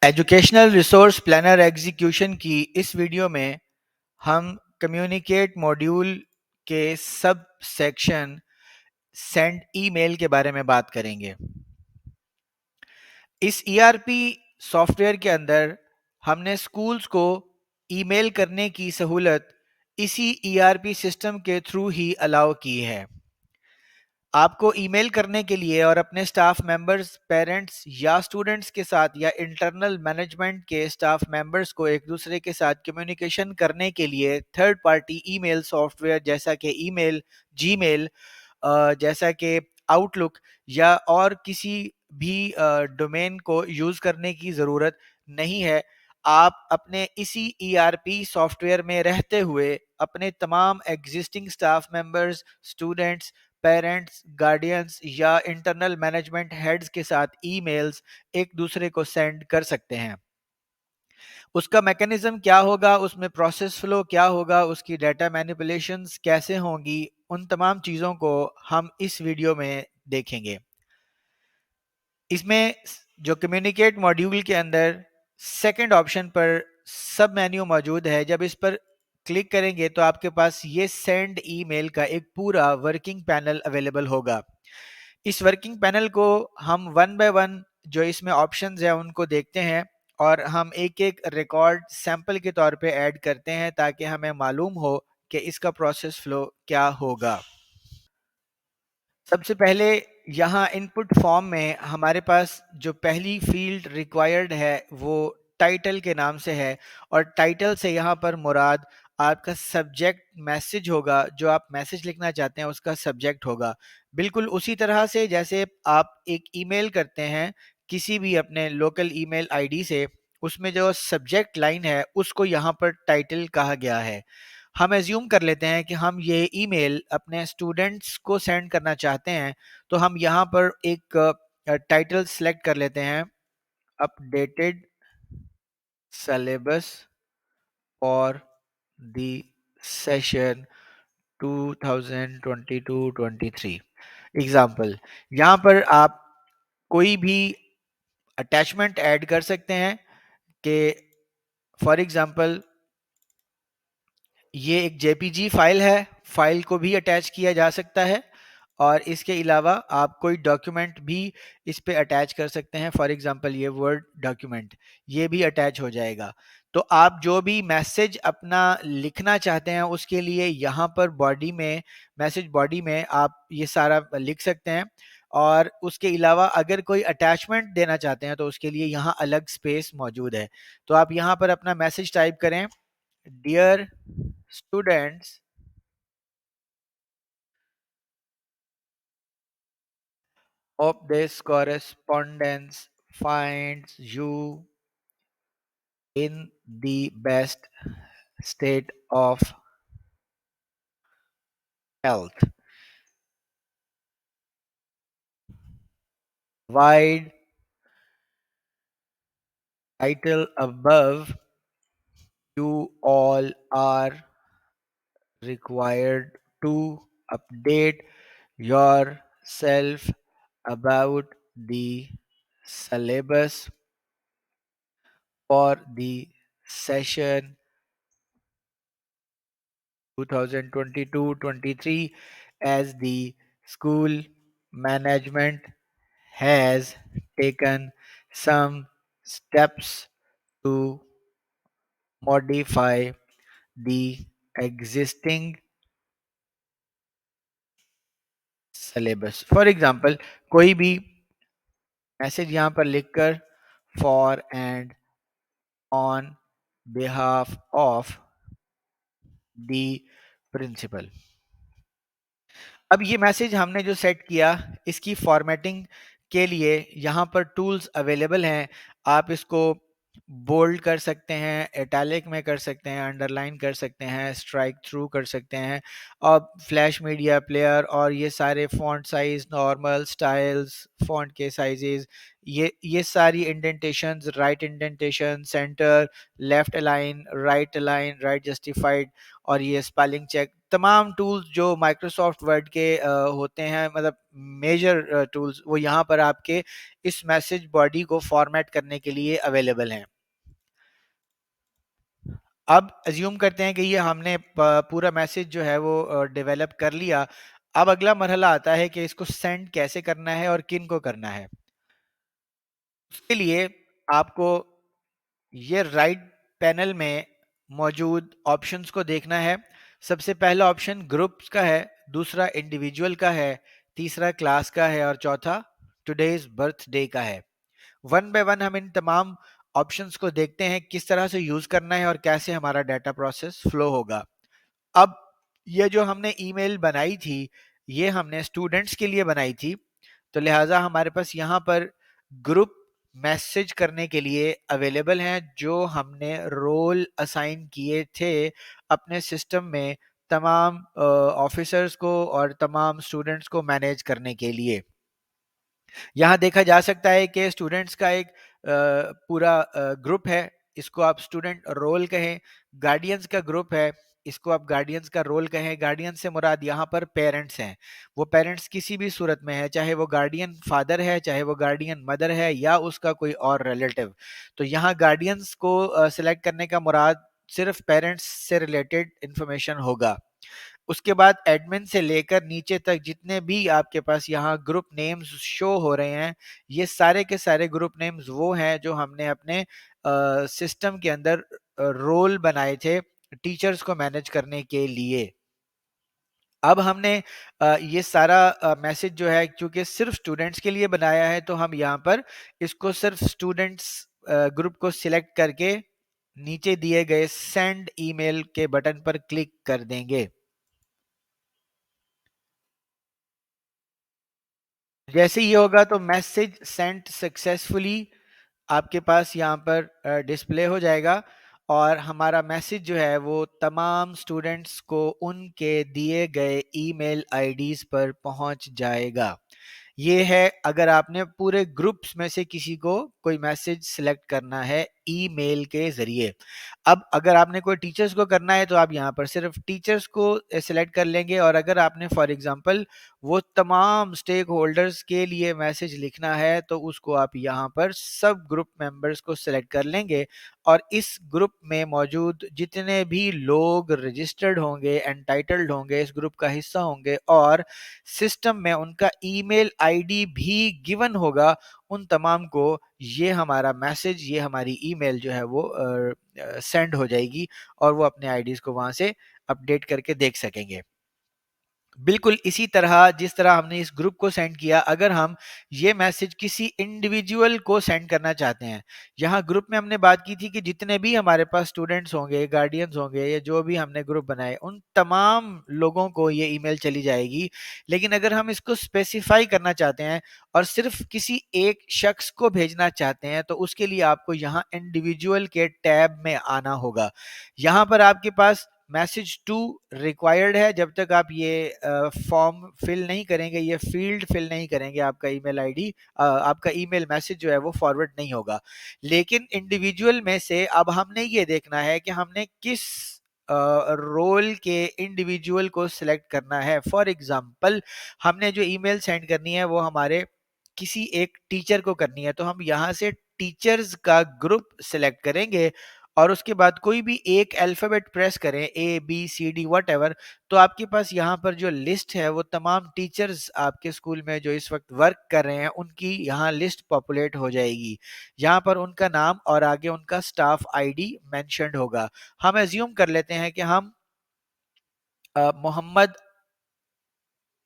Educational resource planner execution की इस video में हम कम्युनिकेट मॉड्यूल के सब सेक्शन सेंड ईमेल के बारे में बात करेंगे। इस ईआरपी सॉफ्टवेयर के अंदर हमने स्कूल्स को ईमेल करने की सहूलत इसी ईआरपी सिस्टम के थ्रू ही अलाउ की है। आपको ईमेल करने के लिए और अपने स्टाफ मेंबर्स, पेरेंट्स या स्टूडेंट्स के साथ या इंटरनल मैनेजमेंट के स्टाफ मेंबर्स को एक दूसरे के साथ कम्युनिकेशन करने के लिए थर्ड पार्टी ईमेल सॉफ्टवेयर जैसा कि ईमेल, जीमेल, जैसा कि आउटलुक या और किसी भी डोमेन को यूज़ करने की ज़रूरत नहीं है। आप अपने इसी ईआरपी सॉफ्टवेयर में रहते हुए अपने तमाम existing staff members, students, parents, guardians या इंटरनल मैनेजमेंट हेड्स के साथ ईमेल्स एक दूसरे को सेंड कर सकते हैं। उसका मैकेनिज्म क्या होगा, उसमें प्रोसेस फ्लो क्या होगा, उसकी डाटा मैनिपुलेशंस कैसे होंगी, उन तमाम चीज़ों को हम इस वीडियो में देखेंगे। इसमें जो कम्युनिकेट मॉड्यूल के अंदर सेकंड ऑप्शन पर सब मेन्यू मौजूद है। जब इस पर क्लिक करेंगे तो आपके पास ये सेंड ईमेल का एक पूरा वर्किंग पैनल अवेलेबल होगा। इस वर्किंग पैनल को हम वन बाय वन जो इसमें ऑप्शंस हैं उनको देखते हैं और हम एक एक रिकॉर्ड सैंपल के तौर पे ऐड करते हैं ताकि हमें मालूम हो कि इसका प्रोसेस फ्लो क्या होगा। सबसे पहले यहाँ इनपुट फॉर्म में हमारे पास जो पहली फील्ड रिक्वायर्ड है वो टाइटल के नाम से है और टाइटल से यहाँ पर मुराद आपका सब्जेक्ट मैसेज होगा। जो आप मैसेज लिखना चाहते हैं उसका सब्जेक्ट होगा। बिल्कुल उसी तरह से जैसे आप एक ईमेल करते हैं किसी भी अपने लोकल ईमेल आईडी से, उसमें जो सब्जेक्ट लाइन है उसको यहाँ पर टाइटल कहा गया है। हम एज्यूम कर लेते हैं कि हम ये ईमेल अपने स्टूडेंट्स को सेंड करना चाहते हैं, तो हम यहाँ पर एक टाइटल सेलेक्ट कर लेते हैं, updated syllabus for the session 2022-23 example. यहाँ पर आप कोई भी अटैचमेंट ऐड कर सकते हैं कि फॉर एग्जाम्पल ये एक जेपीजी फाइल है, फाइल को भी अटैच किया जा सकता है और इसके अलावा आप कोई डॉक्यूमेंट भी इस पे अटैच कर सकते हैं। फॉर एग्जांपल ये वर्ड डॉक्यूमेंट, ये भी अटैच हो जाएगा। तो आप जो भी मैसेज अपना लिखना चाहते हैं उसके लिए यहाँ पर बॉडी में, मैसेज बॉडी में आप ये सारा लिख सकते हैं और उसके अलावा अगर कोई अटैचमेंट देना चाहते हैं तो उसके लिए यहाँ अलग स्पेस मौजूद है। तो आप यहाँ पर अपना मैसेज टाइप करें, dear students, hope this correspondence finds you in the best state of health. Wide title above, you all are required to update yourself about the syllabus for the session 2022-23 as the school management has taken some steps to modify the existing syllabus. For example, कोई भी message यहाँ पर लिखकर for and on behalf of the principal। अब ये message हमने जो set किया, इसकी फॉर्मेटिंग के लिए यहाँ पर टूल्स अवेलेबल हैं। आप इसको बोल्ड कर सकते हैं, इटैलिक में कर सकते हैं, अंडरलाइन कर सकते हैं, स्ट्राइक थ्रू कर सकते हैं और फ्लैश मीडिया प्लेयर और ये सारे font size, normal, styles, font के साइजेस, ये सारी indentations, right indentation, centre, left align, right justified, और ये स्पेलिंग चेक, तमाम टूल्स जो माइक्रोसॉफ्ट वर्ड के होते हैं, मतलब मेजर टूल्स, वो यहाँ पर आपके इस मैसेज बॉडी को फॉर्मेट करने के लिए अवेलेबल हैं। अब अज्यूम करते हैं कि ये हमने पूरा मैसेज जो है वो डेवलप कर लिया। अब अगला मरहला आता है कि इसको सेंड कैसे करना है और किन को करना है। उसके लिए आपको ये राइट पैनल में मौजूद ऑप्शंस को देखना है। सबसे पहला ऑप्शन ग्रुप्स का है, दूसरा इंडिविजुअल का है, तीसरा क्लास का है और चौथा टुडेज बर्थडे का है। वन बाय वन हम इन तमाम ऑप्शंस को देखते हैं किस तरह से यूज करना है और कैसे हमारा डाटा प्रोसेस फ्लो होगा। अब ये जो हमने ईमेल बनाई थी, ये हमने स्टूडेंट्स के लिए बनाई थी, तो लिहाजा हमारे पास यहाँ पर ग्रुप मैसेज करने के लिए अवेलेबल हैं जो हमने रोल असाइन किए थे अपने सिस्टम में तमाम ऑफिसर्स को और तमाम स्टूडेंट्स को मैनेज करने के लिए। यहाँ देखा जा सकता है कि स्टूडेंट्स का एक पूरा ग्रुप है, इसको आप स्टूडेंट रोल कहें। गार्डियंस का ग्रुप है, इसको आप गार्डियंस का रोल कहें। गार्डियन से मुराद यहाँ पर पेरेंट्स हैं। वो पेरेंट्स किसी भी सूरत में है, चाहे वो गार्डियन फादर है, चाहे वो गार्डियन मदर है, या उसका कोई और रिलेटिव। तो यहाँ गार्डियंस को सिलेक्ट करने का मुराद सिर्फ पेरेंट्स से रिलेटेड इंफॉर्मेशन होगा। उसके बाद एडमिन से लेकर नीचे तक जितने भी आपके पास यहाँ ग्रुप नेम्स शो हो रहे हैं, ये सारे के सारे ग्रुप नेम्स वो हैं जो हमने अपने सिस्टम के अंदर रोल बनाए थे टीचर्स को मैनेज करने के लिए। अब हमने ये सारा मैसेज जो है क्योंकि सिर्फ स्टूडेंट्स के लिए बनाया है, तो हम यहाँ पर इसको सिर्फ स्टूडेंट्स ग्रुप को सिलेक्ट करके नीचे दिए गए सेंड ईमेल के बटन पर क्लिक कर देंगे। जैसे ये होगा तो मैसेज सेंट सक्सेसफुली आपके पास यहाँ पर डिस्प्ले हो जाएगा, और हमारा मैसेज जो है वो तमाम स्टूडेंट्स को उनके दिए गए ईमेल आईडीज पर पहुंच जाएगा। ये है अगर आपने पूरे ग्रुप्स में से किसी को कोई मैसेज सिलेक्ट करना है ईमेल के जरिए। अब अगर आपने कोई टीचर्स को करना है तो आप यहाँ पर सिर्फ टीचर्स को सिलेक्ट कर लेंगे, और अगर आपने फॉर एग्जांपल वो तमाम स्टेक होल्डर्स के लिए मैसेज लिखना है तो उसको आप यहाँ पर सब ग्रुप मेंबर्स को सिलेक्ट कर लेंगे, और इस ग्रुप में मौजूद जितने भी लोग रजिस्टर्ड होंगे, एंटाइटल्ड होंगे, इस ग्रुप का हिस्सा होंगे और सिस्टम में उनका ईमेल आईडी भी गिवन होगा, उन तमाम को ये हमारा मैसेज, ये हमारी ईमेल जो है वो सेंड हो जाएगी, और वो अपने आईडीज को वहां से अपडेट करके देख सकेंगे। बिल्कुल इसी तरह जिस तरह हमने इस ग्रुप को सेंड किया, अगर हम ये मैसेज किसी इंडिविजुअल को सेंड करना चाहते हैं, यहाँ ग्रुप में हमने बात की थी कि जितने भी हमारे पास स्टूडेंट्स होंगे, गार्डियंस होंगे, या जो भी हमने ग्रुप बनाए उन तमाम लोगों को ये ईमेल चली जाएगी। लेकिन अगर हम इसको स्पेसिफाई करना चाहते हैं और सिर्फ किसी एक शख्स को भेजना चाहते हैं, तो उसके लिए आपको यहाँ इंडिविजुअल के टैब में आना होगा। यहाँ पर आपके पास मैसेज टू रिक्वायर्ड है, जब तक आप ये फॉर्म फिल नहीं करेंगे, ये फील्ड फिल नहीं करेंगे, आपका ईमेल आईडी, आपका ईमेल मैसेज जो है वो फॉरवर्ड नहीं होगा। लेकिन इंडिविजुअल में से अब हमने ये देखना है कि हमने किस रोल के इंडिविजुअल को सिलेक्ट करना है। फॉर एग्जांपल हमने जो ईमेल सेंड करनी है वो हमारे किसी एक टीचर को करनी है, तो हम यहाँ से टीचर्स का ग्रुप सिलेक्ट करेंगे, और उसके बाद कोई भी एक अल्फाबेट प्रेस करें, A B C D whatever, तो आपके पास यहाँ पर जो लिस्ट है वो तमाम टीचर्स आपके स्कूल में जो इस वक्त वर्क कर रहे हैं उनकी यहाँ लिस्ट पॉपुलेट हो जाएगी। यहाँ पर उनका नाम और आगे उनका स्टाफ आईडी मेंशन्ड होगा। हम एज्यूम कर लेते हैं कि हम मोहम्मद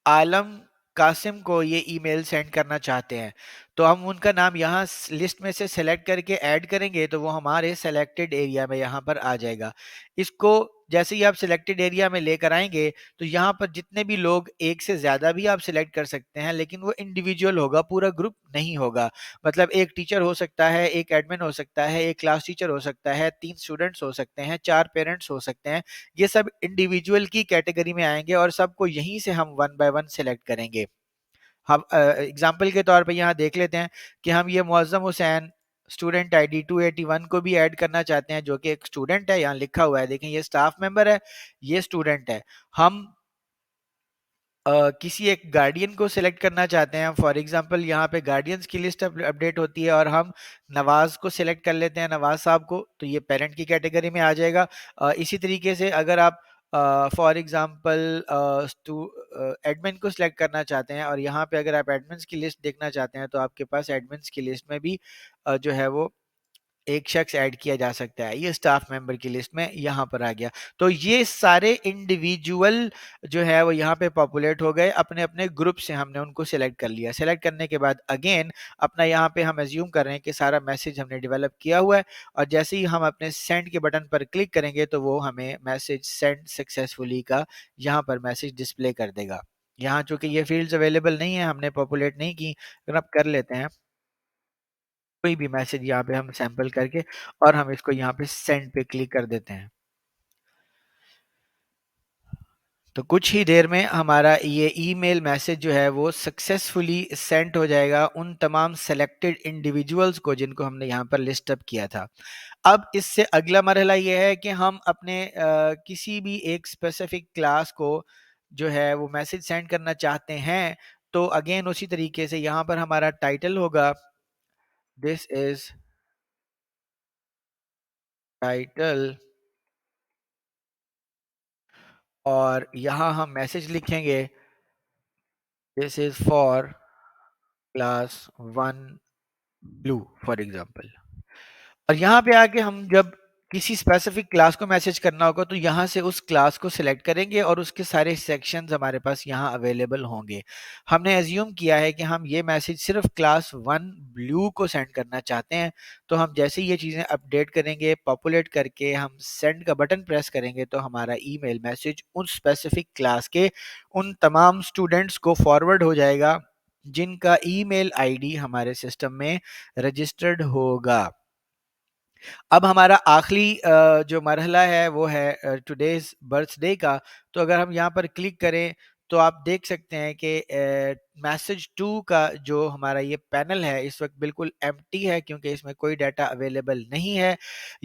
आलम कासिम को ये ईमेल सेंड करना चाहते हैं, तो हम उनका नाम यहाँ लिस्ट में से सेलेक्ट करके ऐड करेंगे, तो वो हमारे सेलेक्टेड एरिया में यहाँ पर आ जाएगा। इसको जैसे ही आप सिलेक्टेड एरिया में लेकर आएंगे तो यहाँ पर जितने भी लोग, एक से ज़्यादा भी आप सिलेक्ट कर सकते हैं, लेकिन वो इंडिविजुअल होगा, पूरा ग्रुप नहीं होगा। मतलब एक टीचर हो सकता है, एक एडमिन हो सकता है, एक क्लास टीचर हो सकता है, 3 स्टूडेंट्स हो सकते हैं, 4 पेरेंट्स हो सकते हैं। ये सब इंडिविजुअल की कैटेगरी में आएंगे और सबको यहीं से हम वन बाय वन सिलेक्ट करेंगे। हम एग्जाम्पल के तौर पे यहाँ देख लेते हैं कि हम ये मुअज्जम हुसैन स्टूडेंट आईडी 281 को भी ऐड करना चाहते हैं, जो कि एक स्टूडेंट है, यहाँ लिखा हुआ है, देखें ये स्टाफ मेंबर है, ये स्टूडेंट है। हम किसी एक गार्डियन को सिलेक्ट करना चाहते हैं, फॉर एग्जांपल यहाँ पे गार्डियंस की लिस्ट अपडेट होती है और हम नवाज को सिलेक्ट कर लेते हैं, नवाज साहब को, तो ये पेरेंट की कैटेगरी में आ जाएगा। इसी तरीके से अगर आप फॉर एग्जांपल एडमिन को सिलेक्ट करना चाहते हैं और यहाँ पे अगर आप एडमिन्स की लिस्ट देखना चाहते हैं, तो आपके पास एडमिन्स की लिस्ट में भी जो है वो एक शख्स ऐड किया जा सकता है, ये स्टाफ मेंबर की लिस्ट में यहाँ पर आ गया। तो ये सारे इंडिविजुअल जो है वो यहाँ पे पॉपुलेट हो गए, अपने अपने ग्रुप से हमने उनको सिलेक्ट कर लिया। सिलेक्ट करने के बाद अगेन अपना यहाँ पे हम एज्यूम कर रहे हैं कि सारा मैसेज हमने डेवलप किया हुआ है, और जैसे ही हम अपने सेंड के बटन पर क्लिक करेंगे तो वो हमें मैसेज सेंड सक्सेसफुली का यहाँ पर मैसेज डिस्प्ले कर देगा। यहाँ चूंकि ये फील्ड्स अवेलेबल नहीं है, हमने पॉपुलेट नहीं की, तो अब कर लेते हैं कोई भी मैसेज यहाँ पे हम सैंपल करके, और हम इसको यहाँ पे सेंड पे क्लिक कर देते हैं। तो कुछ ही देर में हमारा ये ईमेल मैसेज जो है वो सक्सेसफुली सेंड हो जाएगा उन तमाम सेलेक्टेड इंडिविजुअल्स को जिनको हमने यहाँ पर लिस्ट अप किया था। अब इससे अगला मरहला ये है कि हम अपने किसी भी एक स्पेसिफिक क्लास को जो है वो मैसेज सेंड करना चाहते हैं, तो अगेन उसी तरीके से यहाँ पर हमारा टाइटल होगा, दिस इज टाइटल, और यहाँ हम मैसेज लिखेंगे, this is for class 1 blue for example. और यहाँ पे आके हम जब किसी स्पेसिफिक क्लास को मैसेज करना होगा तो यहाँ से उस क्लास को सिलेक्ट करेंगे और उसके सारे सेक्शंस हमारे पास यहाँ अवेलेबल होंगे। हमने एज्यूम किया है कि हम ये मैसेज सिर्फ क्लास 1 ब्लू को सेंड करना चाहते हैं, तो हम जैसे ही ये चीज़ें अपडेट करेंगे, पॉपुलेट करके हम सेंड का बटन प्रेस करेंगे, तो हमारा ईमेल मैसेज उन स्पेसिफिक क्लास के उन तमाम स्टूडेंट्स को फॉरवर्ड हो जाएगा जिनका ईमेल आईडी हमारे सिस्टम में रजिस्टर्ड होगा। अब हमारा आखिरी जो मरहला है वो है टुडेज बर्थडे का। तो अगर हम यहाँ पर क्लिक करें तो आप देख सकते हैं कि मैसेज टू का जो हमारा ये पैनल है इस वक्त बिल्कुल एम्प्टी है, क्योंकि इसमें कोई डाटा अवेलेबल नहीं है।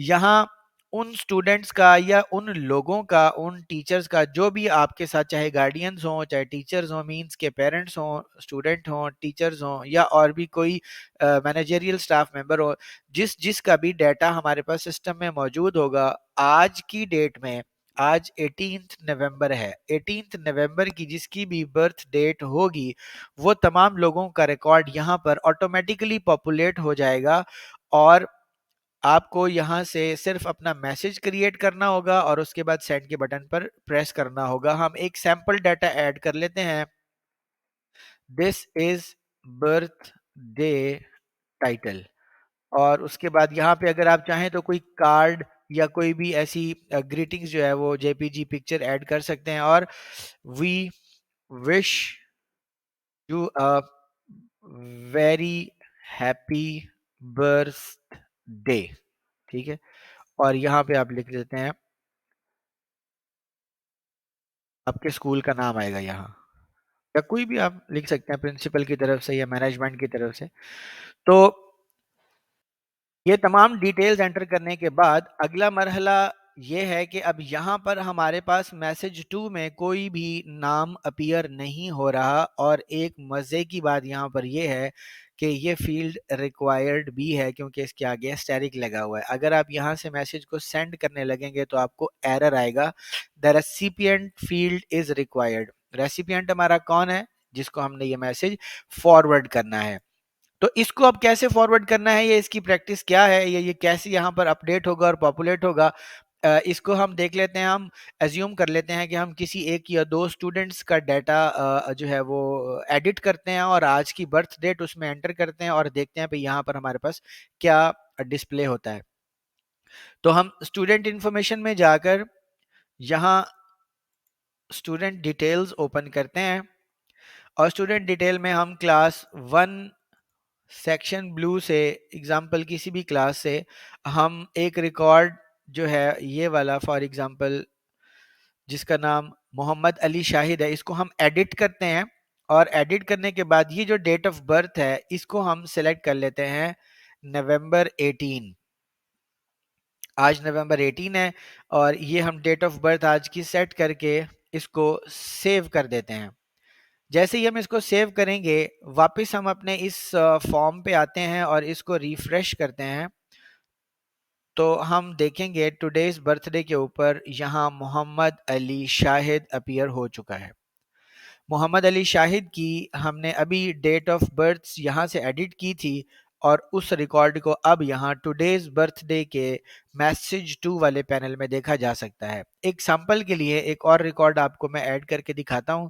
यहाँ उन स्टूडेंट्स का या उन लोगों का, उन टीचर्स का जो भी आपके साथ, चाहे गार्डियंस हों, चाहे टीचर्स हों, मींस के पेरेंट्स हों, स्टूडेंट हों, टीचर्स हों, या और भी कोई मैनेजरियल स्टाफ मेंबर हो, जिस जिसका भी डाटा हमारे पास सिस्टम में मौजूद होगा, आज की डेट में, आज 18 नवंबर है, 18 नवंबर की जिसकी भी बर्थ डेट होगी, वो तमाम लोगों का रिकॉर्ड यहाँ पर ऑटोमेटिकली पॉपुलेट हो जाएगा, और आपको यहाँ से सिर्फ अपना मैसेज क्रिएट करना होगा और उसके बाद सेंड के बटन पर प्रेस करना होगा। हम एक सैंपल डाटा ऐड कर लेते हैं, this is birth day title, और उसके बाद यहाँ पे अगर आप चाहें तो कोई कार्ड या कोई भी ऐसी ग्रीटिंग्स जो है वो जेपीजी पिक्चर ऐड कर सकते हैं, और we wish you a very happy birthday, ठीक है। और यहाँ पे आप लिख देते हैं, आपके स्कूल का नाम आएगा यहाँ, या कोई भी आप लिख सकते हैं, प्रिंसिपल की तरफ से या मैनेजमेंट की तरफ से। तो ये तमाम डिटेल्स एंटर करने के बाद अगला मरहला ये है कि अब यहाँ पर हमारे पास मैसेज टू में कोई भी नाम अपीयर नहीं हो रहा, और एक मज़े की बात यहाँ पर ये है कि ये फील्ड रिक्वायर्ड भी है, क्योंकि इसके आगे एस्टेरिक लगा हुआ है। अगर आप यहाँ से मैसेज को सेंड करने लगेंगे तो आपको एरर आएगा, the recipient field is required. Recipient हमारा कौन है, जिसको हमने ये मैसेज फॉरवर्ड करना है। तो इसको अब कैसे फॉरवर्ड करना है, ये इसकी प्रैक्टिस क्या है, ये कैसे यहाँ पर अपडेट होगा और पॉपुलेट होगा, इसको हम देख लेते हैं। हम एज्यूम कर लेते हैं कि हम किसी एक या दो स्टूडेंट्स का डाटा जो है वो एडिट करते हैं और आज की बर्थ डेट उसमें एंटर करते हैं और देखते हैं भाई यहाँ पर हमारे पास क्या डिस्प्ले होता है। तो हम स्टूडेंट इंफॉर्मेशन में जाकर यहाँ स्टूडेंट डिटेल्स ओपन करते हैं, और स्टूडेंट डिटेल में हम क्लास 1 सेक्शन ब्लू से, एग्जाम्पल किसी भी क्लास से हम एक रिकॉर्ड जो है ये वाला, फॉर एग्जाम्पल जिसका नाम मोहम्मद अली शाहिद है, इसको हम एडिट करते हैं। और एडिट करने के बाद ये जो डेट ऑफ बर्थ है इसको हम सिलेक्ट कर लेते हैं नवंबर 18। आज नवंबर 18 है और ये हम डेट ऑफ बर्थ आज की सेट करके इसको सेव कर देते हैं। जैसे ही हम इसको सेव करेंगे वापस हम अपने इस फॉर्म पे आते हैं और इसको रिफ्रेश करते हैं, तो हम देखेंगे टुडेज बर्थडे के ऊपर यहाँ मोहम्मद अली शाहिद अपीयर हो चुका है। मोहम्मद अली शाहिद की हमने अभी डेट ऑफ बर्थ यहाँ से एडिट की थी और उस रिकॉर्ड को अब यहाँ टुडेज बर्थडे के मैसेज टू वाले पैनल में देखा जा सकता है। एक सैंपल के लिए एक और रिकॉर्ड आपको मैं ऐड करके दिखाता हूँ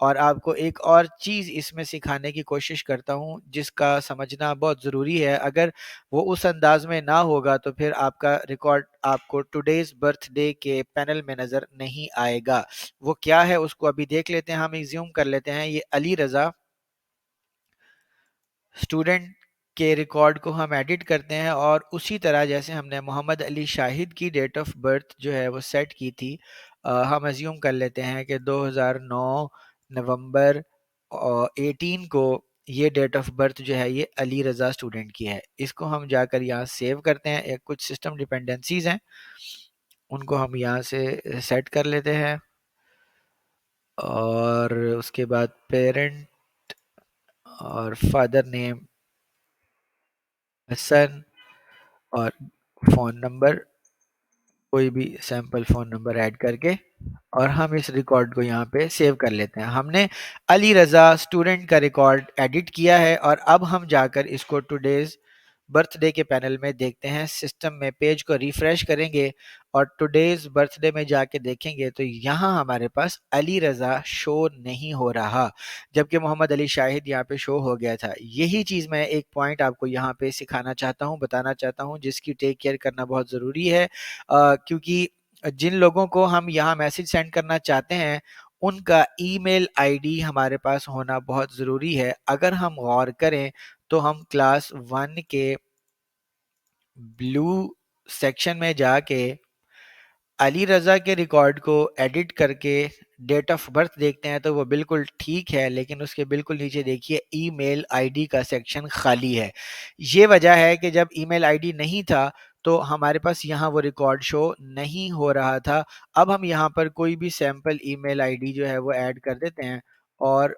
और आपको एक और चीज़ इसमें सिखाने की कोशिश करता हूँ जिसका समझना बहुत ज़रूरी है। अगर वो उस अंदाज में ना होगा तो फिर आपका रिकॉर्ड आपको टुडेज बर्थडे के पैनल में नज़र नहीं आएगा। वो क्या है उसको अभी देख लेते हैं, हम एज्यूम कर लेते हैं ये अली रज़ा स्टूडेंट के रिकॉर्ड को हम एडिट करते हैं और उसी तरह जैसे हमने मोहम्मद अली शाहिद की डेट ऑफ बर्थ जो है वो सेट की थी, हम एज्यूम कर लेते हैं कि 2009 नवंबर 18 को ये डेट ऑफ बर्थ जो है ये अली रज़ा स्टूडेंट की है। इसको हम जाकर यहाँ सेव करते हैं। एक कुछ सिस्टम डिपेंडेंसीज हैं उनको हम यहाँ से सेट कर लेते हैं और उसके बाद पेरेंट और फादर नेम हसन और फ़ोन नंबर, कोई भी सैंपल फ़ोन नंबर ऐड करके और हम इस रिकॉर्ड को यहाँ पे सेव कर लेते हैं। हमने अली रज़ा स्टूडेंट का रिकॉर्ड एडिट किया है और अब हम जाकर इसको टुडेज़ बर्थडे के पैनल में देखते हैं। सिस्टम में पेज को रिफ्रेश करेंगे और टुडेज बर्थडे में जाके देखेंगे तो यहाँ हमारे पास अली रज़ा शो नहीं हो रहा, जबकि मोहम्मद अली शाहिद यहाँ पे शो हो गया था। यही चीज़ मैं एक पॉइंट आपको यहाँ पे सिखाना चाहता हूँ, बताना चाहता हूँ, जिसकी टेक केयर करना बहुत ज़रूरी है, क्योंकि जिन लोगों को हम यहाँ मैसेज सेंड करना चाहते हैं उनका ईमेल आईडी हमारे पास होना बहुत ज़रूरी है। अगर हम गौर करें तो हम क्लास 1 के ब्लू सेक्शन में जाके अली रज़ा के रिकॉर्ड को एडिट करके डेट ऑफ बर्थ देखते हैं तो वो बिल्कुल ठीक है, लेकिन उसके बिल्कुल नीचे देखिए ईमेल आईडी का सेक्शन खाली है। ये वजह है कि जब ईमेल आईडी नहीं था तो हमारे पास यहाँ वो रिकॉर्ड शो नहीं हो रहा था। अब हम यहाँ पर कोई भी सैंपल ईमेल आईडी जो है वो ऐड कर देते हैं और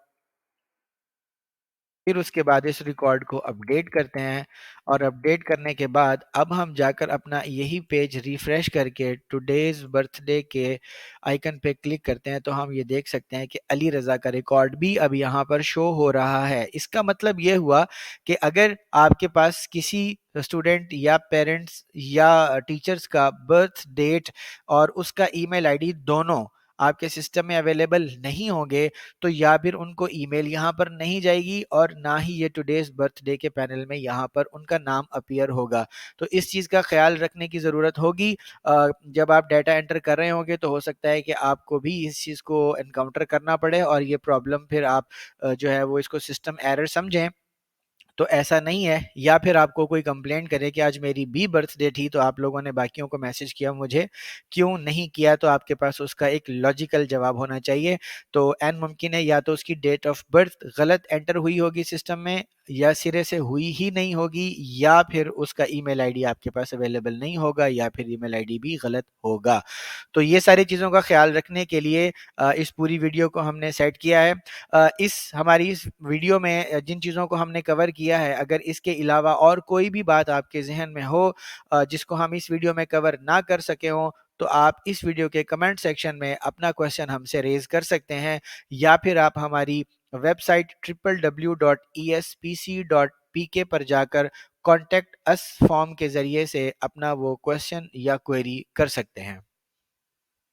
फिर उसके बाद इस रिकॉर्ड को अपडेट करते हैं और अपडेट करने के बाद अब हम जाकर अपना यही पेज रिफ्रेश करके टुडेज बर्थडे के आइकन पे क्लिक करते हैं तो हम ये देख सकते हैं कि अली रज़ा का रिकॉर्ड भी अब यहाँ पर शो हो रहा है। इसका मतलब ये हुआ कि अगर आपके पास किसी स्टूडेंट या पेरेंट्स या टीचर्स का बर्थ डेट और उसका ईमेल आईडी दोनों आपके सिस्टम में अवेलेबल नहीं होंगे तो या फिर उनको ईमेल यहाँ पर नहीं जाएगी और ना ही ये टुडेज बर्थडे के पैनल में यहाँ पर उनका नाम अपीयर होगा। तो इस चीज़ का ख्याल रखने की ज़रूरत होगी। जब आप डाटा एंटर कर रहे होंगे तो हो सकता है कि आपको भी इस चीज़ को एनकाउंटर करना पड़े और ये प्रॉब्लम फिर आप जो है वो इसको सिस्टम एरर समझें, तो ऐसा नहीं है। या फिर आपको कोई कंप्लेंट करे कि आज मेरी भी बर्थडे थी तो आप लोगों ने बाकियों को मैसेज किया, मुझे क्यों नहीं किया, तो आपके पास उसका एक लॉजिकल जवाब होना चाहिए। तो एन मुमकिन है या तो उसकी डेट ऑफ बर्थ गलत एंटर हुई होगी सिस्टम में या सिरे से हुई ही नहीं होगी या फिर उसका ईमेल आईडी आपके पास अवेलेबल नहीं होगा या फिर ईमेल आईडी भी गलत होगा। तो ये सारी चीज़ों का ख्याल रखने के लिए इस पूरी वीडियो को हमने सेट किया है। इस हमारी इस वीडियो में जिन चीज़ों को हमने कवर किया है, अगर इसके अलावा और कोई भी बात आपके ज़हन में हो जिसको हम इस वीडियो में कवर ना कर सके हों, तो आप इस वीडियो के कमेंट सेक्शन में अपना क्वेश्चन हमसे रेज़ कर सकते हैं या फिर आप हमारी वेबसाइट www.espc.pk पर जाकर कॉन्टैक्ट अस फॉर्म के ज़रिए से अपना वो क्वेश्चन या क्वेरी कर सकते हैं।